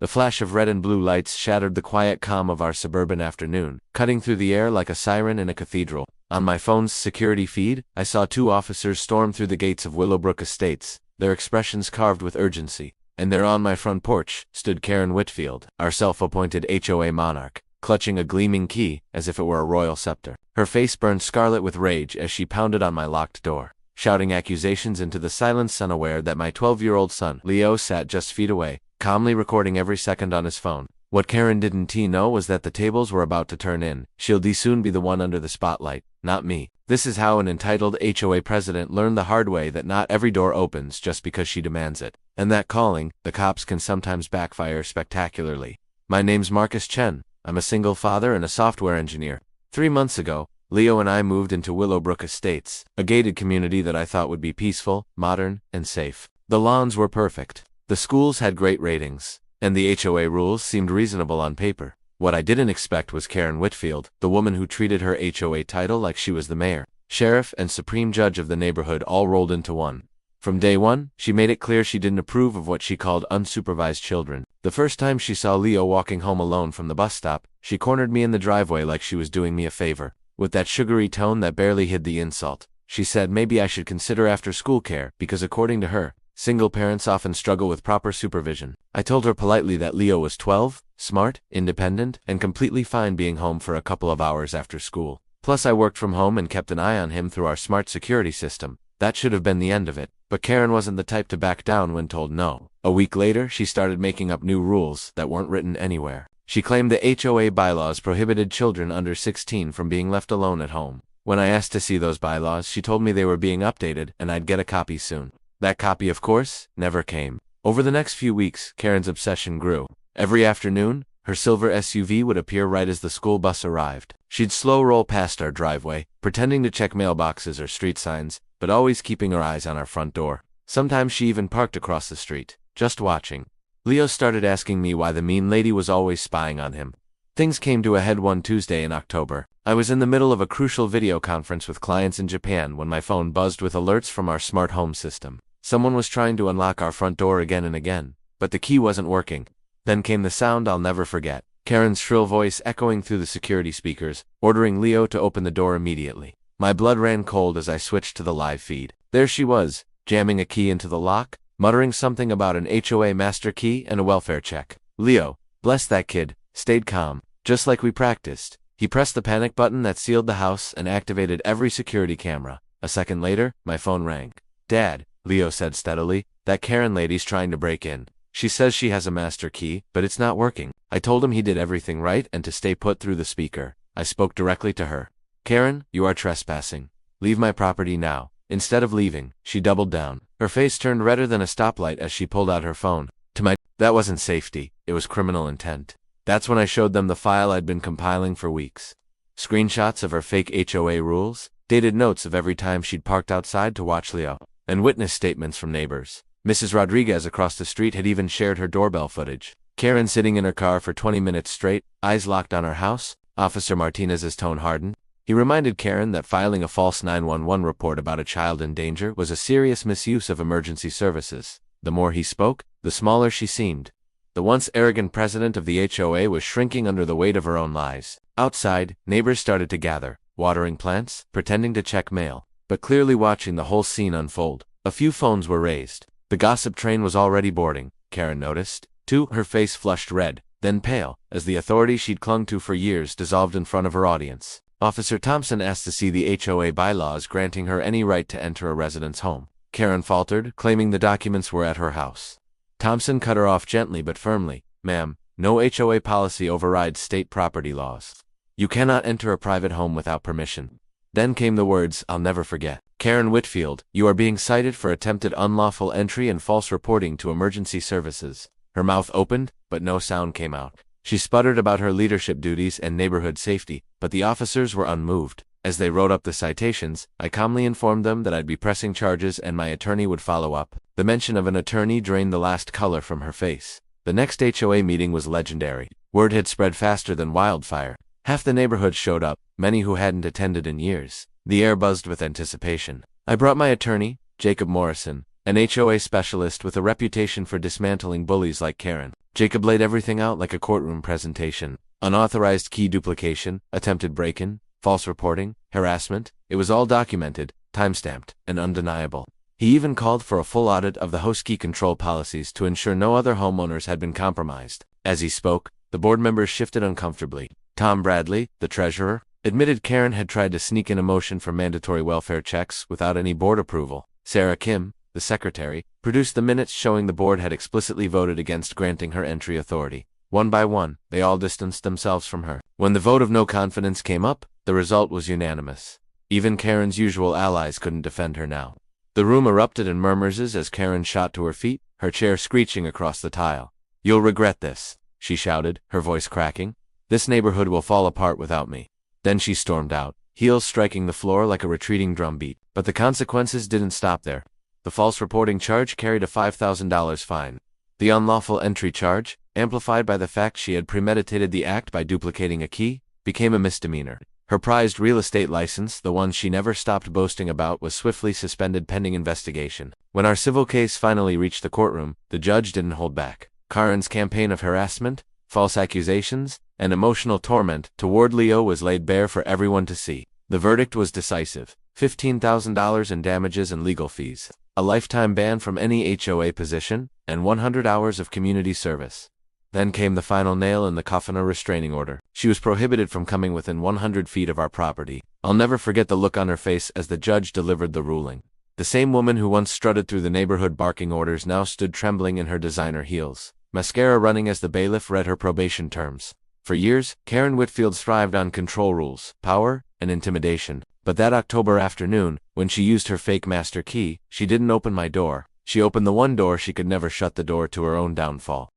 The flash of red and blue lights shattered the quiet calm of our suburban afternoon, cutting through the air like a siren in a cathedral. On my phone's security feed, I saw 2 officers storm through the gates of Willowbrook Estates, their expressions carved with urgency. And there on my front porch stood Karen Whitfield, our self-appointed HOA monarch, clutching a gleaming key as if it were a royal scepter. Her face burned scarlet with rage as she pounded on my locked door, shouting accusations into the silence, unaware that my 12-year-old son, Leo, sat just feet away, calmly recording every second on his phone. What Karen didn't know was that the tables were about to turn in. She'll soon be the one under the spotlight, not me. This is how an entitled HOA president learned the hard way that not every door opens just because she demands it, and that calling the cops can sometimes backfire spectacularly. My name's Marcus Chen. I'm a single father and a software engineer. 3 months ago, Leo and I moved into Willowbrook Estates, a gated community that I thought would be peaceful, modern, and safe. The lawns were perfect. The schools had great ratings, and the HOA rules seemed reasonable on paper. What I didn't expect was Karen Whitfield, the woman who treated her HOA title like she was the mayor, sheriff, and supreme judge of the neighborhood all rolled into one. From day one, she made it clear she didn't approve of what she called unsupervised children. The first time she saw Leo walking home alone from the bus stop, she cornered me in the driveway like she was doing me a favor. With that sugary tone that barely hid the insult, she said maybe I should consider after-school care because according to her, single parents often struggle with proper supervision. I told her politely that Leo was 12, smart, independent, and completely fine being home for a couple of hours after school. Plus I worked from home and kept an eye on him through our smart security system. That should have been the end of it. But Karen wasn't the type to back down when told no. A week later, she started making up new rules that weren't written anywhere. She claimed the HOA bylaws prohibited children under 16 from being left alone at home. When I asked to see those bylaws, she told me they were being updated and I'd get a copy soon. That copy, of course, never came. Over the next few weeks, Karen's obsession grew. Every afternoon, her silver SUV would appear right as the school bus arrived. She'd slow roll past our driveway, pretending to check mailboxes or street signs, but always keeping her eyes on our front door. Sometimes she even parked across the street, just watching. Leo started asking me why the mean lady was always spying on him. Things came to a head one Tuesday in October. I was in the middle of a crucial video conference with clients in Japan when my phone buzzed with alerts from our smart home system. Someone was trying to unlock our front door again and again, but the key wasn't working. Then came the sound I'll never forget. Karen's shrill voice echoing through the security speakers, ordering Leo to open the door immediately. My blood ran cold as I switched to the live feed. There she was, jamming a key into the lock, muttering something about an HOA master key and a welfare check. Leo, bless that kid, stayed calm, just like we practiced. He pressed the panic button that sealed the house and activated every security camera. A second later, my phone rang. Dad, Leo said steadily, that Karen lady's trying to break in. She says she has a master key, but it's not working. I told him he did everything right and to stay put through the speaker. I spoke directly to her. Karen, you are trespassing. Leave my property now. Instead of leaving, she doubled down. Her face turned redder than a stoplight as she pulled out her phone. That wasn't safety, it was criminal intent. That's when I showed them the file I'd been compiling for weeks. Screenshots of her fake HOA rules, dated notes of every time she'd parked outside to watch Leo, and witness statements from neighbors. Mrs. Rodriguez across the street had even shared her doorbell footage. Karen sitting in her car for 20 minutes straight, eyes locked on her house. Officer Martinez's tone hardened. He reminded Karen that filing a false 911 report about a child in danger was a serious misuse of emergency services. The more he spoke, the smaller she seemed. The once arrogant president of the HOA was shrinking under the weight of her own lies. Outside, neighbors started to gather, watering plants, pretending to check mail, but clearly watching the whole scene unfold. A few phones were raised. The gossip train was already boarding, Karen noticed. Too, her face flushed red, then pale, as the authority she'd clung to for years dissolved in front of her audience. Officer Thompson asked to see the HOA bylaws granting her any right to enter a resident's home. Karen faltered, claiming the documents were at her house. Thompson cut her off gently but firmly. Ma'am, no HOA policy overrides state property laws. You cannot enter a private home without permission. Then came the words I'll never forget. Karen Whitfield, you are being cited for attempted unlawful entry and false reporting to emergency services. Her mouth opened, but no sound came out. She sputtered about her leadership duties and neighborhood safety, but the officers were unmoved. As they wrote up the citations, I calmly informed them that I'd be pressing charges and my attorney would follow up. The mention of an attorney drained the last color from her face. The next HOA meeting was legendary. Word had spread faster than wildfire. Half the neighborhood showed up, many who hadn't attended in years. The air buzzed with anticipation. I brought my attorney, Jacob Morrison, An HOA specialist with a reputation for dismantling bullies like Karen. Jacob laid everything out like a courtroom presentation. Unauthorized key duplication, attempted break-in, false reporting, harassment. It was all documented, time-stamped, and undeniable. He even called for a full audit of the host key control policies to ensure no other homeowners had been compromised. As he spoke, the board members shifted uncomfortably. Tom Bradley, the treasurer, admitted Karen had tried to sneak in a motion for mandatory welfare checks without any board approval. Sarah Kim, the secretary, produced the minutes showing the board had explicitly voted against granting her entry authority. One by one, they all distanced themselves from her. When the vote of no confidence came up, the result was unanimous. Even Karen's usual allies couldn't defend her now. The room erupted in murmurs as Karen shot to her feet, her chair screeching across the tile. "You'll regret this," she shouted, her voice cracking. "This neighborhood will fall apart without me." Then she stormed out, heels striking the floor like a retreating drumbeat. But the consequences didn't stop there. The false reporting charge carried a $5,000 fine. The unlawful entry charge, amplified by the fact she had premeditated the act by duplicating a key, became a misdemeanor. Her prized real estate license, the one she never stopped boasting about, was swiftly suspended pending investigation. When our civil case finally reached the courtroom, the judge didn't hold back. Karen's campaign of harassment, false accusations, and emotional torment toward Leo was laid bare for everyone to see. The verdict was decisive: $15,000 in damages and legal fees, a lifetime ban from any HOA position, and 100 hours of community service. Then came the final nail in the coffin: a restraining order. She was prohibited from coming within 100 feet of our property. I'll never forget the look on her face as the judge delivered the ruling. The same woman who once strutted through the neighborhood barking orders now stood trembling in her designer heels, mascara running as the bailiff read her probation terms. For years, Karen Whitfield thrived on control rules, power, and intimidation. But that October afternoon, when she used her fake master key, she didn't open my door. She opened the one door she could never shut: the door to her own downfall.